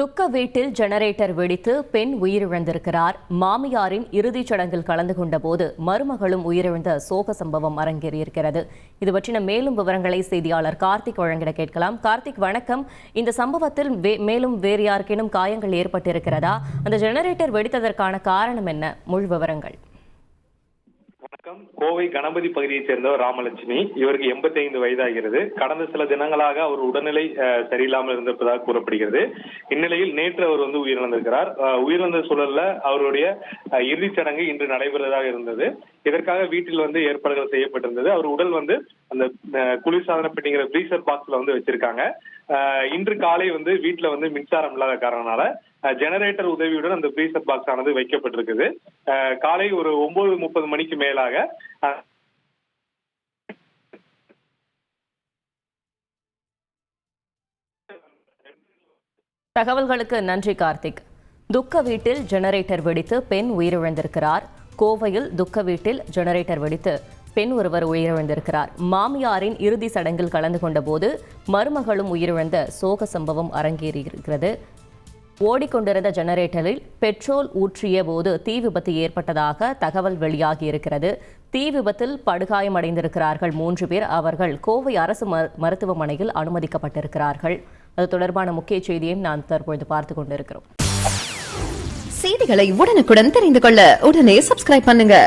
துக்க வீட்டில் ஜெனரேட்டர் வெடித்து பெண் உயிரிழந்திருக்கிறார். மாமியாரின் இறுதிச் சடங்கில் கலந்து கொண்ட போது மருமகளும் உயிரிழந்த சோக சம்பவம் அரங்கேறியிருக்கிறது. இது பற்றின மேலும் விவரங்களை செய்தியாளர் கார்த்திக் வழங்கிட கேட்கலாம். கார்த்திக், வணக்கம். இந்த சம்பவத்தில் மேலும் வேறு யாருக்கேனும் காயங்கள் ஏற்பட்டிருக்கிறதா? அந்த ஜெனரேட்டர் வெடித்ததற்கான காரணம் என்ன? முழு விவரங்கள். வணக்கம். கோவை கணபதி பகுதியைச் சேர்ந்தவர் ராமலட்சுமி. இவருக்கு 85 வயதாகிறது. கடந்த சில தினங்களாக அவர் உடல்நிலை சரியில்லாமல் இருந்திருப்பதாக கூறப்படுகிறது. இந்நிலையில் நேற்று அவர் உயிரிழந்திருக்கிறார். உயிரிழந்த சூழல்ல அவருடைய இறுதிச் சடங்கு இன்று நடைபெறுவதாக இருந்தது. இதற்காக வீட்டில் ஏற்பாடுகள் செய்யப்பட்டிருந்தது. அவர் உடல் அந்த குளிர்சாதன பெட்டிங்கிற ஃப்ரீசர் பாக்ஸ்ல வச்சிருக்காங்க. இன்று காலை வீட்டுல மின்சாரம் இல்லாத காரணனால ஜெனரேட்டர் உதவியுடன் அந்த ஃப்ரீசர் பாக்ஸ் ஆனது வைக்கப்பட்டிருக்குது. காலை ஒரு 9:30 மணிக்கு மேலாக தகவல்களுக்கு நன்றி கார்த்திக். துக்க வீட்டில் ஜெனரேட்டர் வெடித்து பெண் உயிரிழந்திருக்கிறார். கோவையில் துக்க வீட்டில் ஜெனரேட்டர் வெடித்து பெண் ஒருவர் உயிரிழந்திருக்கிறார். மாமியாரின் இறுதி சடங்கில் கலந்து கொண்ட போது மருமகளும் உயிரிழந்த சோக சம்பவம் அரங்கேறியிருக்கிறது. ஓடிக்கொண்டிருந்த ஜெனரேட்டரில் பெட்ரோல் ஊற்றிய போது தீ விபத்து ஏற்பட்டதாக தகவல் வெளியாகியிருக்கிறது. தீ விபத்தில் படுகாயமடைந்திருக்கிறார்கள் 3 பேர். அவர்கள் கோவை அரசு மருத்துவமனையில் அனுமதிக்கப்பட்டிருக்கிறார்கள். அது தொடர்பான முக்கிய செய்தியையும் நான் தற்பொழுது பார்த்துக் கொண்டிருக்கிறோம். செய்திகளை உடனுக்குடன் தெரிந்து கொள்ள உடனே சப்ஸ்கிரைப் பண்ணுங்க.